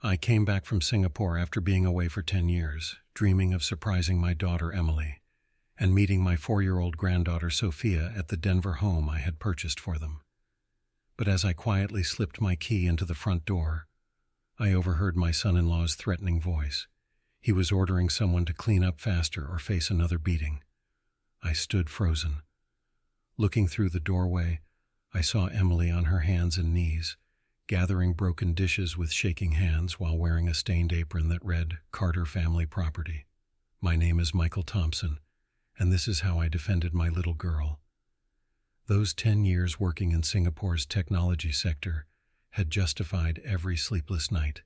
I came back from Singapore after being away for 10 years, dreaming of surprising my daughter Emily and meeting my 4-year-old granddaughter Sophia at the Denver home I had purchased for them. But as I quietly slipped my key into the front door, I overheard my son-in-law's threatening voice. He was ordering someone to clean up faster or face another beating. I stood frozen. Looking through the doorway, I saw Emily on her hands and knees, gathering broken dishes with shaking hands while wearing a stained apron that read, "Carter Family Property. My name is Michael Thompson, and this is how I defended my little girl." Those 10 years working in Singapore's technology sector had justified every sleepless night.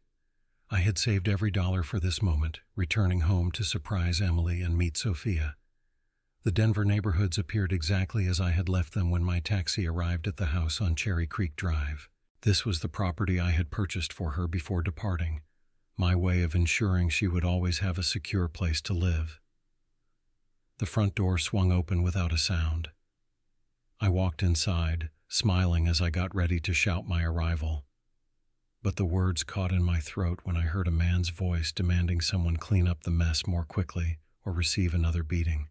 I had saved every dollar for this moment, returning home to surprise Emily and meet Sophia. The Denver neighborhoods appeared exactly as I had left them when my taxi arrived at the house on Cherry Creek Drive. This was the property I had purchased for her before departing, my way of ensuring she would always have a secure place to live. The front door swung open without a sound. I walked inside, smiling as I got ready to shout my arrival. But the words caught in my throat when I heard a man's voice demanding someone clean up the mess more quickly or receive another beating.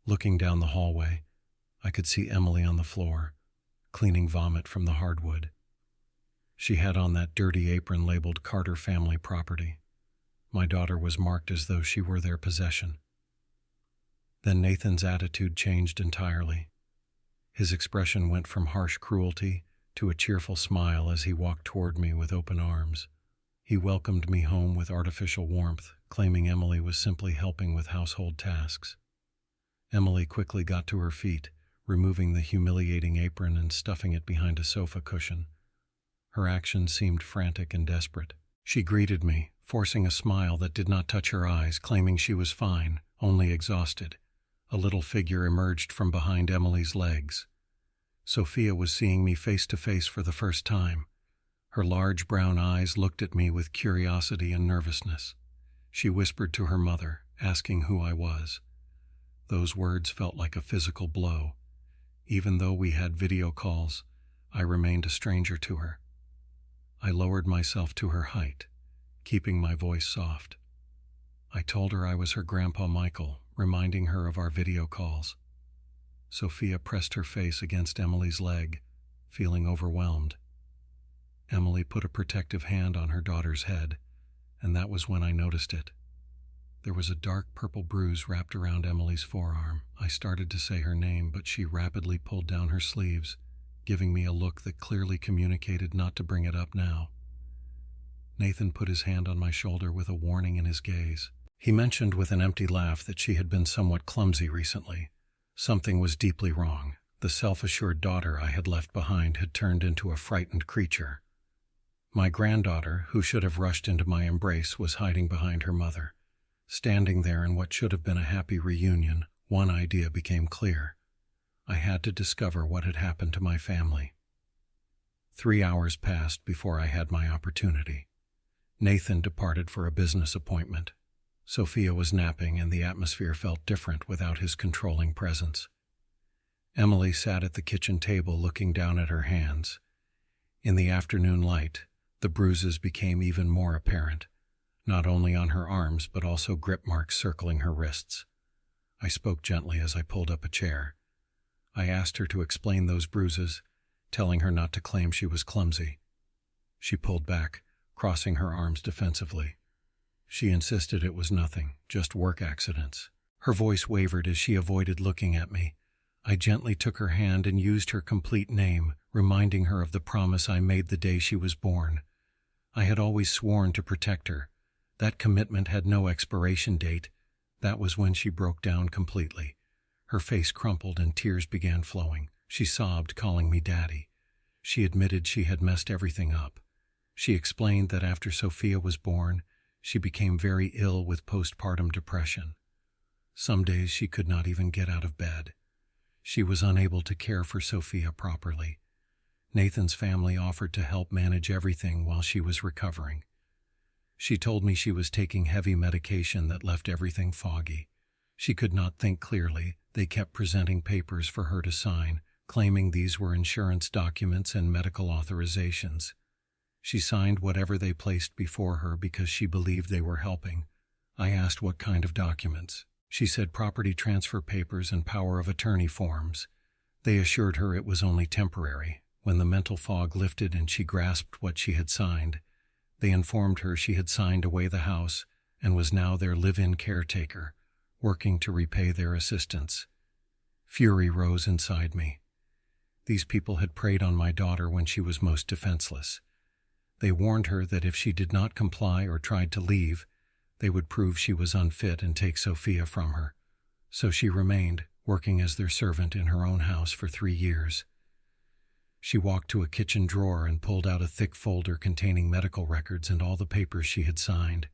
Looking down the hallway, I could see Emily on the floor, cleaning vomit from the hardwood. She had on that dirty apron labeled Carter Family Property. My daughter was marked as though she were their possession. Then Nathan's attitude changed entirely. His expression went from harsh cruelty to a cheerful smile as he walked toward me with open arms. He welcomed me home with artificial warmth, claiming Emily was simply helping with household tasks. Emily quickly got to her feet, removing the humiliating apron and stuffing it behind a sofa cushion. Her actions seemed frantic and desperate. She greeted me, forcing a smile that did not touch her eyes, claiming she was fine, only exhausted. A little figure emerged from behind Emily's legs. Sophia was seeing me face to face for the first time. Her large brown eyes looked at me with curiosity and nervousness. She whispered to her mother, asking who I was. Those words felt like a physical blow. Even though we had video calls, I remained a stranger to her. I lowered myself to her height, keeping my voice soft. I told her I was her grandpa Michael, reminding her of our video calls. Sophia pressed her face against Emily's leg, feeling overwhelmed. Emily put a protective hand on her daughter's head, and that was when I noticed it. There was a dark purple bruise wrapped around Emily's forearm. I started to say her name, but she rapidly pulled down her sleeves, giving me a look that clearly communicated not to bring it up now. Nathan put his hand on my shoulder with a warning in his gaze. He mentioned with an empty laugh that she had been somewhat clumsy recently. Something was deeply wrong. The self-assured daughter I had left behind had turned into a frightened creature. My granddaughter, who should have rushed into my embrace, was hiding behind her mother. Standing there in what should have been a happy reunion, one idea became clear. I had to discover what had happened to my family. 3 hours passed before I had my opportunity. Nathan departed for a business appointment. Sophia was napping, and the atmosphere felt different without his controlling presence. Emily sat at the kitchen table looking down at her hands. In the afternoon light, the bruises became even more apparent, not only on her arms but also grip marks circling her wrists. I spoke gently as I pulled up a chair. I asked her to explain those bruises, telling her not to claim she was clumsy. She pulled back, crossing her arms defensively. She insisted it was nothing, just work accidents. Her voice wavered as she avoided looking at me. I gently took her hand and used her complete name, reminding her of the promise I made the day she was born. I had always sworn to protect her. That commitment had no expiration date. That was when she broke down completely. Her face crumpled and tears began flowing. She sobbed, calling me Daddy. She admitted she had messed everything up. She explained that after Sophia was born, she became very ill with postpartum depression. Some days she could not even get out of bed. She was unable to care for Sophia properly. Nathan's family offered to help manage everything while she was recovering. She told me she was taking heavy medication that left everything foggy. She could not think clearly. They kept presenting papers for her to sign, claiming these were insurance documents and medical authorizations. She signed whatever they placed before her because she believed they were helping. I asked what kind of documents. She said property transfer papers and power of attorney forms. They assured her it was only temporary. When the mental fog lifted and she grasped what she had signed, they informed her she had signed away the house and was now their live-in caretaker, working to repay their assistance. Fury rose inside me. These people had preyed on my daughter when she was most defenseless. They warned her that if she did not comply or tried to leave, they would prove she was unfit and take Sophia from her. So she remained, working as their servant in her own house for 3 years. She walked to a kitchen drawer and pulled out a thick folder containing medical records and all the papers she had signed.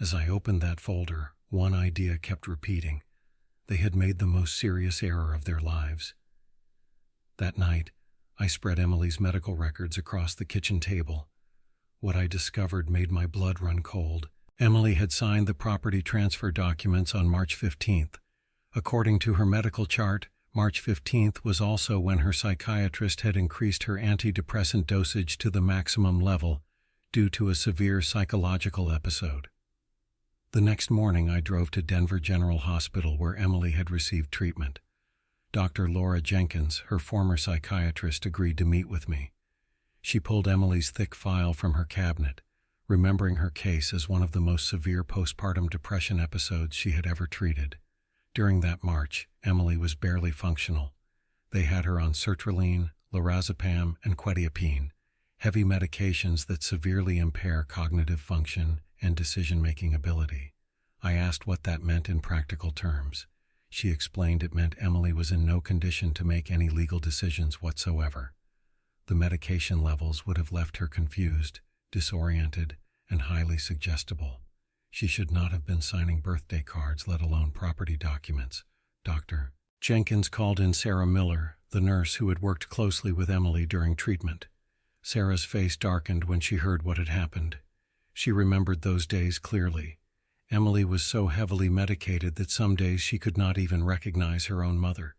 As I opened that folder, one idea kept repeating. They had made the most serious error of their lives. That night, I spread Emily's medical records across the kitchen table. What I discovered made my blood run cold. Emily had signed the property transfer documents on March 15th. According to her medical chart, March 15th was also when her psychiatrist had increased her antidepressant dosage to the maximum level due to a severe psychological episode. The next morning, I drove to Denver General Hospital where Emily had received treatment. Dr. Laura Jenkins, her former psychiatrist, agreed to meet with me. She pulled Emily's thick file from her cabinet, remembering her case as one of the most severe postpartum depression episodes she had ever treated. During that March, Emily was barely functional. They had her on sertraline, lorazepam, and quetiapine, heavy medications that severely impair cognitive function and decision-making ability. I asked what that meant in practical terms. She explained it meant Emily was in no condition to make any legal decisions whatsoever. The medication levels would have left her confused, disoriented, and highly suggestible. She should not have been signing birthday cards, let alone property documents. Dr. Jenkins called in Sarah Miller, the nurse who had worked closely with Emily during treatment. Sarah's face darkened when she heard what had happened. She remembered those days clearly. Emily was so heavily medicated that some days she could not even recognize her own mother.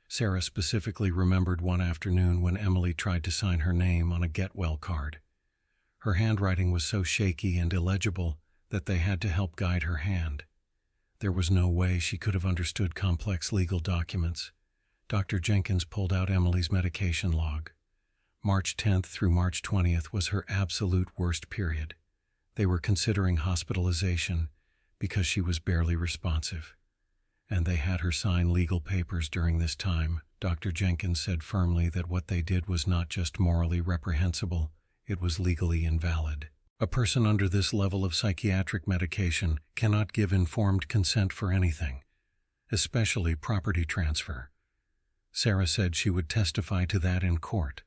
Sarah specifically remembered one afternoon when Emily tried to sign her name on a get well card. Her handwriting was so shaky and illegible that they had to help guide her hand. There was no way she could have understood complex legal documents. Dr. Jenkins pulled out Emily's medication log. March 10th through March 20th was her absolute worst period. They were considering hospitalization because she was barely responsive. And they had her sign legal papers during this time. Dr. Jenkins said firmly that what they did was not just morally reprehensible, it was legally invalid. A person under this level of psychiatric medication cannot give informed consent for anything, especially property transfer. Sarah said she would testify to that in court.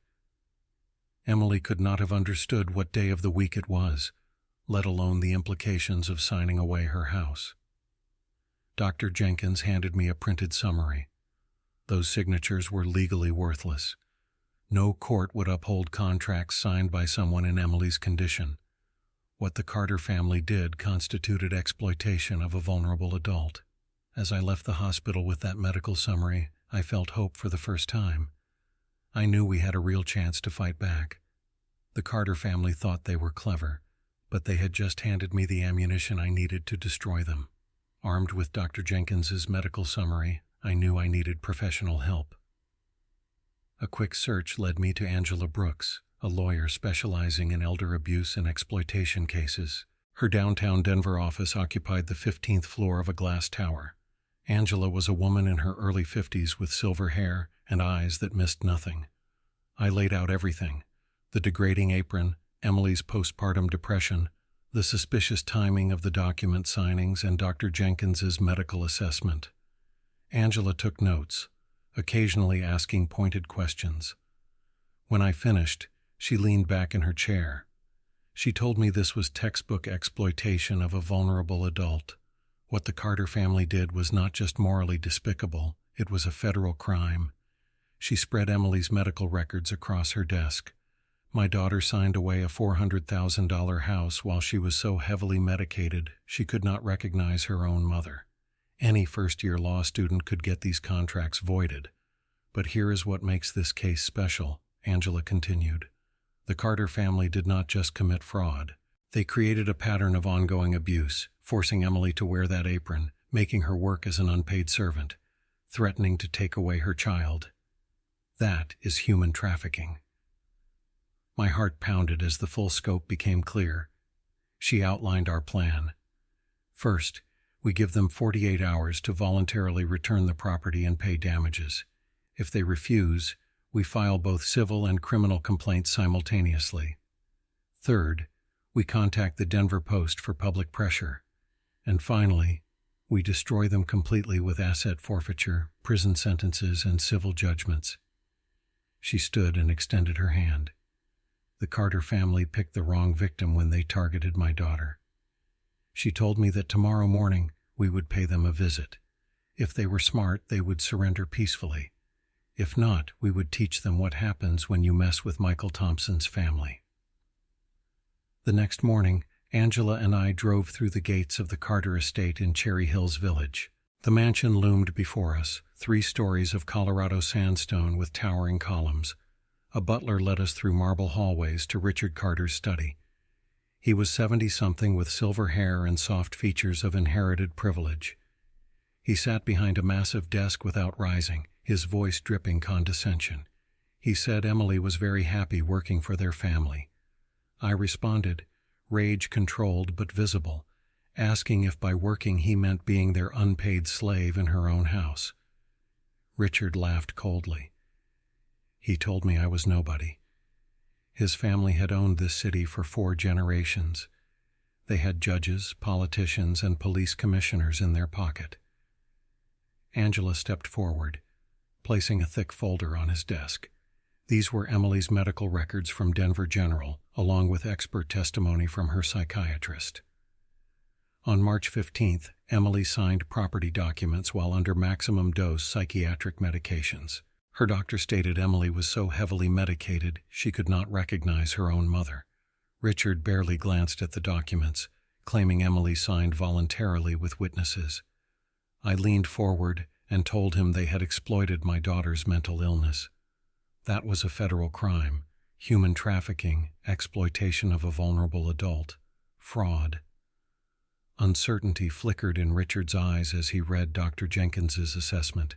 Emily could not have understood what day of the week it was, let alone the implications of signing away her house. Dr. Jenkins handed me a printed summary. Those signatures were legally worthless. No court would uphold contracts signed by someone in Emily's condition. What the Carter family did constituted exploitation of a vulnerable adult. As I left the hospital with that medical summary, I felt hope for the first time. I knew we had a real chance to fight back. The Carter family thought they were clever, but they had just handed me the ammunition I needed to destroy them. Armed with Dr. Jenkins's medical summary, I knew I needed professional help. A quick search led me to Angela Brooks, a lawyer specializing in elder abuse and exploitation cases. Her downtown Denver office occupied the 15th floor of a glass tower. Angela was a woman in her early 50s with silver hair and eyes that missed nothing. I laid out everything: the degrading apron, Emily's postpartum depression, the suspicious timing of the document signings, and Dr. Jenkins's medical assessment. Angela took notes, occasionally asking pointed questions. When I finished, she leaned back in her chair. She told me this was textbook exploitation of a vulnerable adult. What the Carter family did was not just morally despicable, it was a federal crime. She spread Emily's medical records across her desk. My daughter signed away a $400,000 house while she was so heavily medicated she could not recognize her own mother. Any first-year law student could get these contracts voided. But here is what makes this case special, Angela continued. The Carter family did not just commit fraud. They created a pattern of ongoing abuse, forcing Emily to wear that apron, making her work as an unpaid servant, threatening to take away her child. That is human trafficking. My heart pounded as the full scope became clear. She outlined our plan. First, we give them 48 hours to voluntarily return the property and pay damages. If they refuse, we file both civil and criminal complaints simultaneously. Third, we contact the Denver Post for public pressure. And finally, we destroy them completely with asset forfeiture, prison sentences, and civil judgments. She stood and extended her hand. The Carter family picked the wrong victim when they targeted my daughter. She told me that tomorrow morning we would pay them a visit. If they were smart, they would surrender peacefully. If not, we would teach them what happens when you mess with Michael Thompson's family. The next morning, Angela and I drove through the gates of the Carter estate in Cherry Hills Village. The mansion loomed before us, 3 stories of Colorado sandstone with towering columns. A butler led us through marble hallways to Richard Carter's study. He was 70-something with silver hair and soft features of inherited privilege. He sat behind a massive desk without rising, his voice dripping condescension. He said Emily was very happy working for their family. I responded, rage controlled but visible, asking if by working he meant being their unpaid slave in her own house. Richard laughed coldly. He told me I was nobody. His family had owned this city for 4 generations. They had judges, politicians, and police commissioners in their pocket. Angela stepped forward, placing a thick folder on his desk. These were Emily's medical records from Denver General, along with expert testimony from her psychiatrist. On March 15th, Emily signed property documents while under maximum dose psychiatric medications. Her doctor stated Emily was so heavily medicated she could not recognize her own mother. Richard barely glanced at the documents, claiming Emily signed voluntarily with witnesses. I leaned forward and told him they had exploited my daughter's mental illness. That was a federal crime: human trafficking, exploitation of a vulnerable adult, fraud. Uncertainty flickered in Richard's eyes as he read Dr. Jenkins's assessment.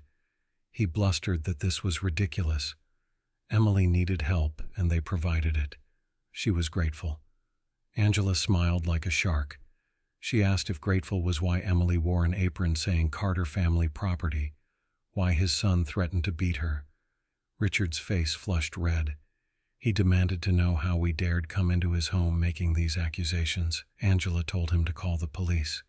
He blustered that this was ridiculous. Emily needed help, and they provided it. She was grateful. Angela smiled like a shark. She asked if grateful was why Emily wore an apron saying Carter family property, why his son threatened to beat her. Richard's face flushed red. He demanded to know how we dared come into his home making these accusations. Angela told him to call the police.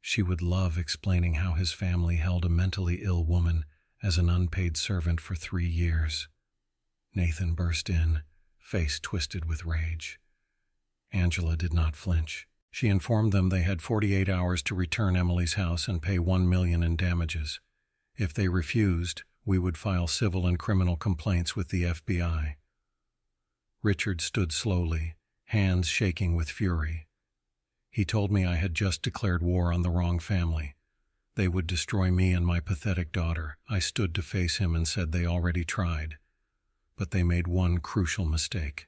She would love explaining how his family held a mentally ill woman as an unpaid servant for 3 years. Nathan burst in, face twisted with rage. Angela did not flinch. She informed them they had 48 hours to return Emily's house and pay $1 million in damages. If they refused, we would file civil and criminal complaints with the FBI. Richard stood slowly, hands shaking with fury. He told me I had just declared war on the wrong family. They would destroy me and my pathetic daughter. I stood to face him and said they already tried. But they made one crucial mistake.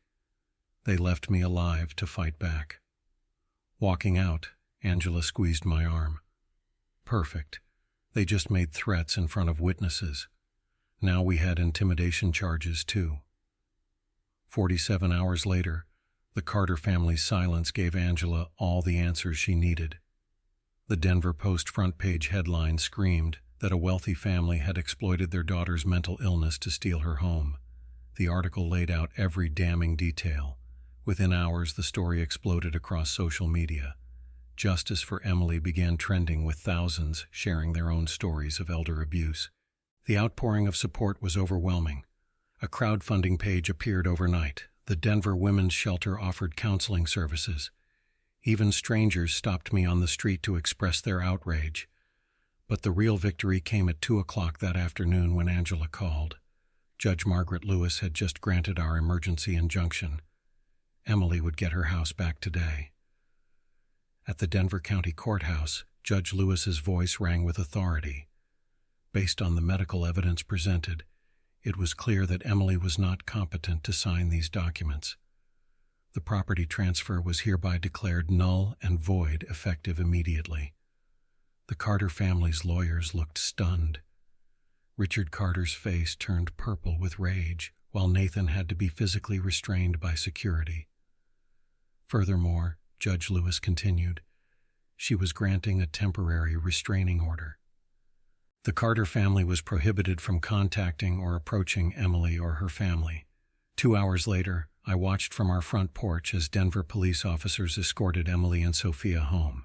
They left me alive to fight back. Walking out, Angela squeezed my arm. Perfect. They just made threats in front of witnesses. Now we had intimidation charges too. 47 hours later, the Carter family's silence gave Angela all the answers she needed. The Denver Post front page headline screamed that a wealthy family had exploited their daughter's mental illness to steal her home. The article laid out every damning detail. Within hours, the story exploded across social media. Justice for Emily began trending with thousands sharing their own stories of elder abuse. The outpouring of support was overwhelming. A crowdfunding page appeared overnight. The Denver Women's Shelter offered counseling services. Even strangers stopped me on the street to express their outrage. But the real victory came at 2 o'clock that afternoon when Angela called. Judge Margaret Lewis had just granted our emergency injunction. Emily would get her house back today. At the Denver County Courthouse, Judge Lewis's voice rang with authority. Based on the medical evidence presented, it was clear that Emily was not competent to sign these documents. The property transfer was hereby declared null and void, effective immediately. The Carter family's lawyers looked stunned. Richard Carter's face turned purple with rage, while Nathan had to be physically restrained by security. Furthermore, Judge Lewis continued, she was granting a temporary restraining order. The Carter family was prohibited from contacting or approaching Emily or her family. 2 hours later, I watched from our front porch as Denver police officers escorted Emily and Sophia home.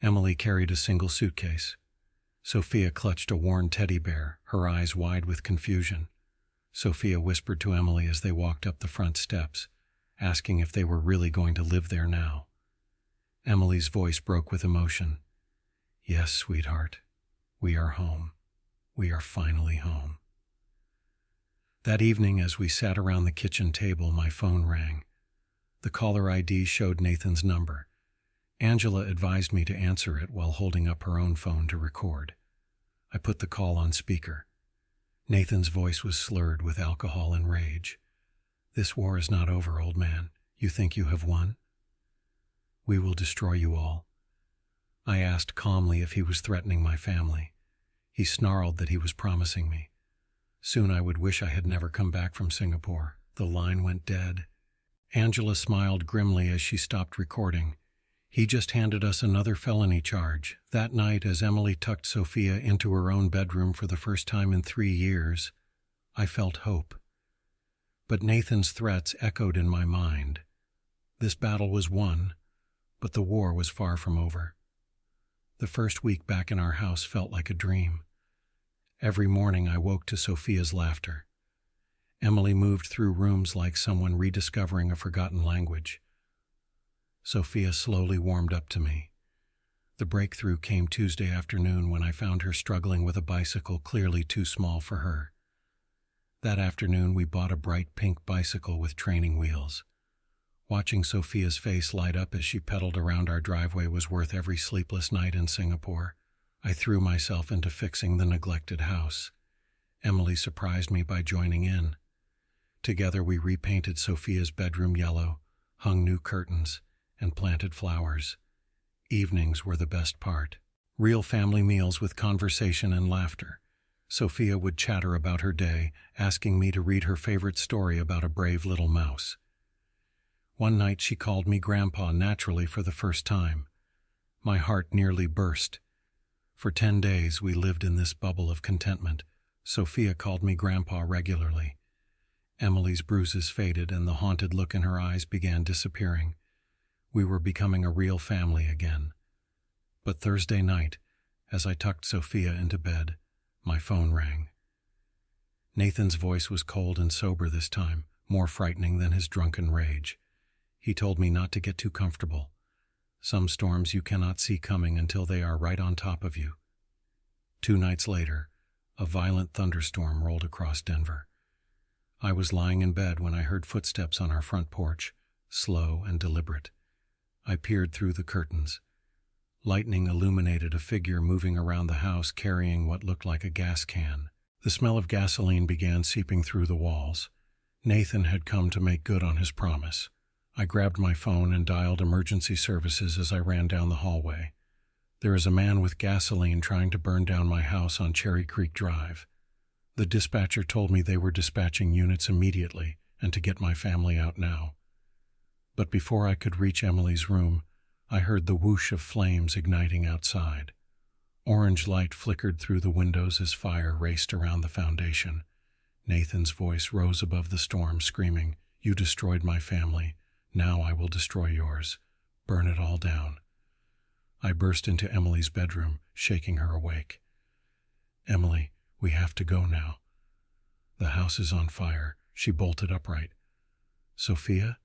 Emily carried a single suitcase. Sophia clutched a worn teddy bear, her eyes wide with confusion. Sophia whispered to Emily as they walked up the front steps, asking if they were really going to live there now. Emily's voice broke with emotion. Yes, sweetheart. We are home. We are finally home. That evening, as we sat around the kitchen table, my phone rang. The caller ID showed Nathan's number. Angela advised me to answer it while holding up her own phone to record. I put the call on speaker. Nathan's voice was slurred with alcohol and rage. This war is not over, old man. You think you have won? We will destroy you all. I asked calmly if he was threatening my family. He snarled that he was promising me. Soon I would wish I had never come back from Singapore. The line went dead. Angela smiled grimly as she stopped recording. He just handed us another felony charge. That night, as Emily tucked Sophia into her own bedroom for the first time in 3 years, I felt hope. But Nathan's threats echoed in my mind. This battle was won, but the war was far from over. The first week back in our house felt like a dream. Every morning I woke to Sophia's laughter. Emily moved through rooms like someone rediscovering a forgotten language. Sophia slowly warmed up to me. The breakthrough came Tuesday afternoon when I found her struggling with a bicycle clearly too small for her. That afternoon we bought a bright pink bicycle with training wheels. Watching Sophia's face light up as she pedaled around our driveway was worth every sleepless night in Singapore. I threw myself into fixing the neglected house. Emily surprised me by joining in. Together we repainted Sophia's bedroom yellow, hung new curtains, and planted flowers. Evenings were the best part. Real family meals with conversation and laughter. Sophia would chatter about her day, asking me to read her favorite story about a brave little mouse. One night she called me Grandpa naturally for the first time. My heart nearly burst. For 10 days we lived in this bubble of contentment. Sophia called me Grandpa regularly. Emily's bruises faded and the haunted look in her eyes began disappearing. We were becoming a real family again. But Thursday night, as I tucked Sophia into bed, my phone rang. Nathan's voice was cold and sober this time, more frightening than his drunken rage. He told me not to get too comfortable. Some storms you cannot see coming until they are right on top of you. 2 nights later, a violent thunderstorm rolled across Denver. I was lying in bed when I heard footsteps on our front porch, slow and deliberate. I peered through the curtains. Lightning illuminated a figure moving around the house carrying what looked like a gas can. The smell of gasoline began seeping through the walls. Nathan had come to make good on his promise. I grabbed my phone and dialed emergency services as I ran down the hallway. There is a man with gasoline trying to burn down my house on Cherry Creek Drive. The dispatcher told me they were dispatching units immediately and to get my family out now. But before I could reach Emily's room, I heard the whoosh of flames igniting outside. Orange light flickered through the windows as fire raced around the foundation. Nathan's voice rose above the storm, screaming, "You destroyed my family. Now I will destroy yours. Burn it all down." I burst into Emily's bedroom, shaking her awake. "Emily, we have to go now. The house is on fire." She bolted upright. "Sophia?"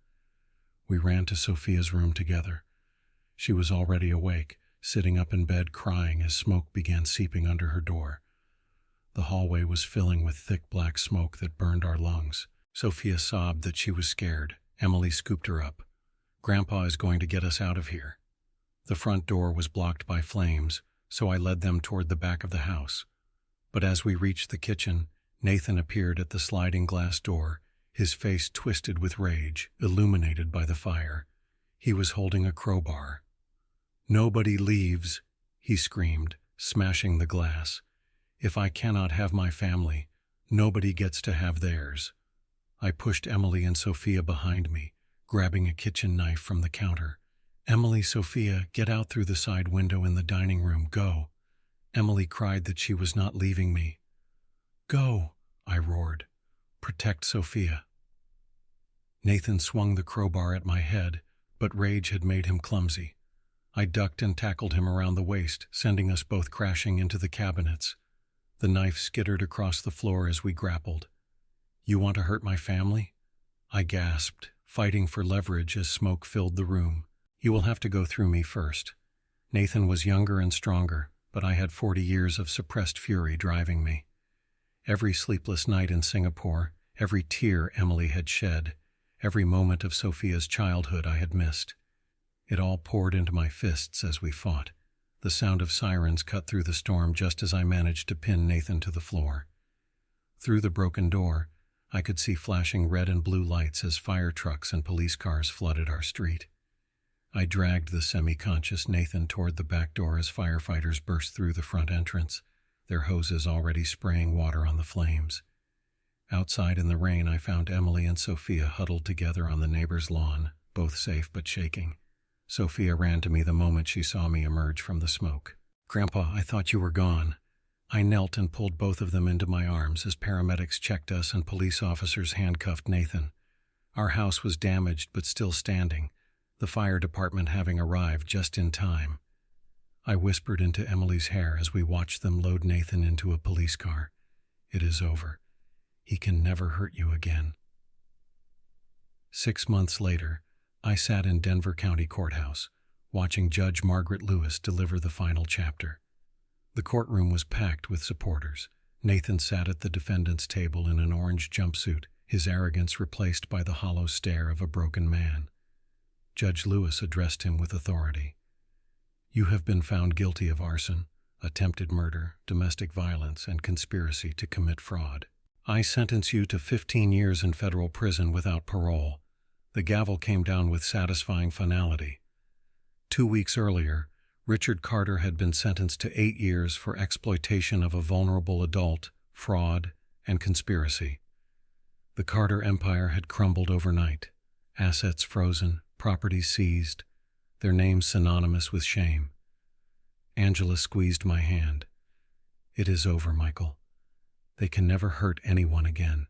We ran to Sophia's room together. She was already awake, sitting up in bed crying as smoke began seeping under her door. The hallway was filling with thick black smoke that burned our lungs. Sophia sobbed that she was scared. Emily scooped her up. "Grandpa is going to get us out of here." The front door was blocked by flames, so I led them toward the back of the house. But as we reached the kitchen, Nathan appeared at the sliding glass door, his face twisted with rage, illuminated by the fire. He was holding a crowbar. "Nobody leaves," he screamed, smashing the glass. "If I cannot have my family, nobody gets to have theirs." I pushed Emily and Sophia behind me, grabbing a kitchen knife from the counter. "Emily, Sophia, get out through the side window in the dining room, go." Emily cried that she was not leaving me. "Go," I roared. "Protect Sophia." Nathan swung the crowbar at my head, but rage had made him clumsy. I ducked and tackled him around the waist, sending us both crashing into the cabinets. The knife skittered across the floor as we grappled. "You want to hurt my family?" I gasped, fighting for leverage as smoke filled the room. "You will have to go through me first." Nathan was younger and stronger, but I had 40 years of suppressed fury driving me. Every sleepless night in Singapore, every tear Emily had shed, every moment of Sophia's childhood I had missed. It all poured into my fists as we fought. The sound of sirens cut through the storm just as I managed to pin Nathan to the floor. Through the broken door, I could see flashing red and blue lights as fire trucks and police cars flooded our street. I dragged the semi-conscious Nathan toward the back door as firefighters burst through the front entrance, their hoses already spraying water on the flames. Outside in the rain, I found Emily and Sophia huddled together on the neighbor's lawn, both safe but shaking. Sophia ran to me the moment she saw me emerge from the smoke. "Grandpa, I thought you were gone." I knelt and pulled both of them into my arms as paramedics checked us and police officers handcuffed Nathan. Our house was damaged but still standing, the fire department having arrived just in time. I whispered into Emily's hair as we watched them load Nathan into a police car. "It is over. He can never hurt you again." 6 months later, I sat in Denver County Courthouse, watching Judge Margaret Lewis deliver the final chapter. The courtroom was packed with supporters. Nathan sat at the defendant's table in an orange jumpsuit, his arrogance replaced by the hollow stare of a broken man. Judge Lewis addressed him with authority. "You have been found guilty of arson, attempted murder, domestic violence, and conspiracy to commit fraud. I sentence you to 15 years in federal prison without parole." The gavel came down with satisfying finality. 2 weeks earlier, Richard Carter had been sentenced to 8 years for exploitation of a vulnerable adult, fraud, and conspiracy. The Carter empire had crumbled overnight, assets frozen, properties seized, their names synonymous with shame. Angela squeezed my hand. "It is over, Michael. They can never hurt anyone again."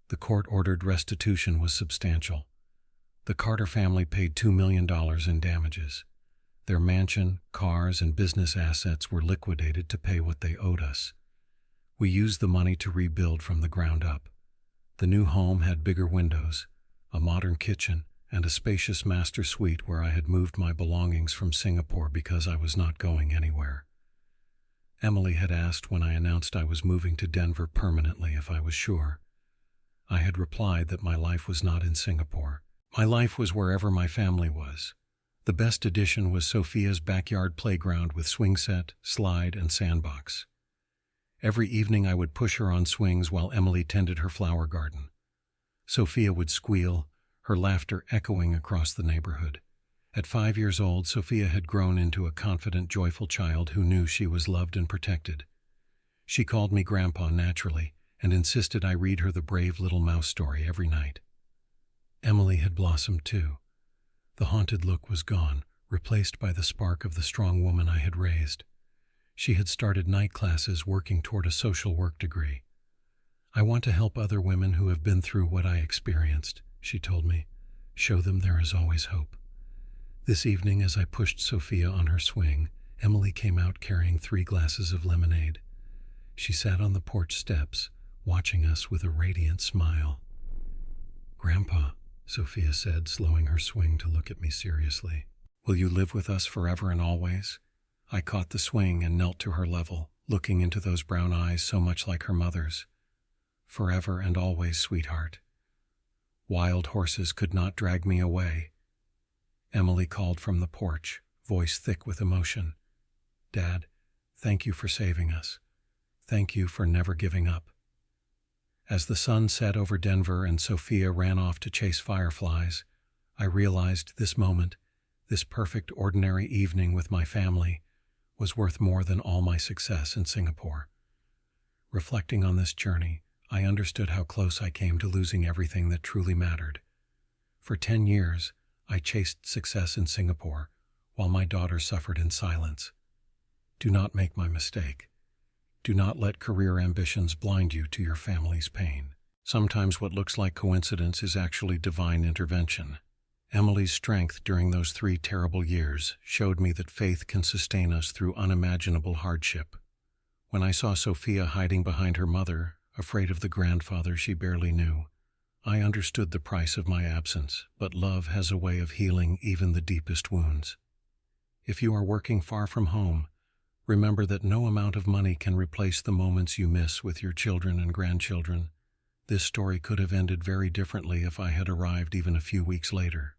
The court-ordered restitution was substantial. The Carter family paid $2 million in damages. Their mansion, cars, and business assets were liquidated to pay what they owed us. We used the money to rebuild from the ground up. The new home had bigger windows, a modern kitchen, and a spacious master suite where I had moved my belongings from Singapore because I was not going anywhere. Emily had asked when I announced I was moving to Denver permanently if I was sure. I had replied that my life was not in Singapore. My life was wherever my family was. The best addition was Sophia's backyard playground with swing set, slide, and sandbox. Every evening I would push her on swings while Emily tended her flower garden. Sophia would squeal, her laughter echoing across the neighborhood. At 5 years old, Sophia had grown into a confident, joyful child who knew she was loved and protected. She called me Grandpa naturally and insisted I read her the brave little mouse story every night. Emily had blossomed too. The haunted look was gone, replaced by the spark of the strong woman I had raised. She had started night classes working toward a social work degree. "I want to help other women who have been through what I experienced," she told me. "Show them there is always hope." This evening, as I pushed Sophia on her swing, Emily came out carrying 3 glasses of lemonade. She sat on the porch steps, watching us with a radiant smile. "Grandpa," Sophia said, slowing her swing to look at me seriously, "will you live with us forever and always?" I caught the swing and knelt to her level, looking into those brown eyes so much like her mother's. "Forever and always, sweetheart. Wild horses could not drag me away." Emily called from the porch, voice thick with emotion. "Dad, thank you for saving us. Thank you for never giving up." As the sun set over Denver and Sophia ran off to chase fireflies, I realized this moment, this perfect ordinary evening with my family, was worth more than all my success in Singapore. Reflecting on this journey, I understood how close I came to losing everything that truly mattered. For 10 years, I chased success in Singapore, while my daughter suffered in silence. Do not make my mistake. Do not let career ambitions blind you to your family's pain. Sometimes what looks like coincidence is actually divine intervention. Emily's strength during those 3 terrible years showed me that faith can sustain us through unimaginable hardship. When I saw Sophia hiding behind her mother, afraid of the grandfather she barely knew, I understood the price of my absence, but love has a way of healing even the deepest wounds. If you are working far from home, remember that no amount of money can replace the moments you miss with your children and grandchildren. This story could have ended very differently if I had arrived even a few weeks later.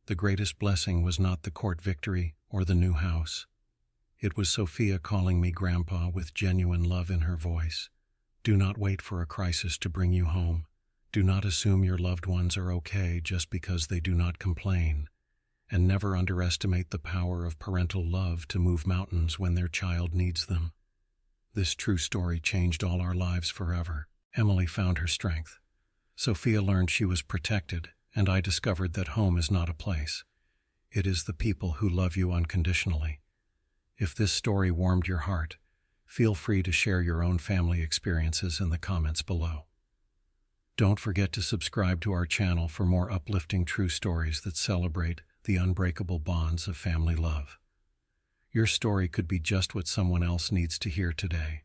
The greatest blessing was not the court victory or the new house. It was Sophia calling me Grandpa with genuine love in her voice. Do not wait for a crisis to bring you home. Do not assume your loved ones are okay just because they do not complain. And never underestimate the power of parental love to move mountains when their child needs them. This true story changed all our lives forever. Emily found her strength. Sophia learned she was protected, and I discovered that home is not a place. It is the people who love you unconditionally. If this story warmed your heart, feel free to share your own family experiences in the comments below. Don't forget to subscribe to our channel for more uplifting true stories that celebrate the unbreakable bonds of family love. Your story could be just what someone else needs to hear today.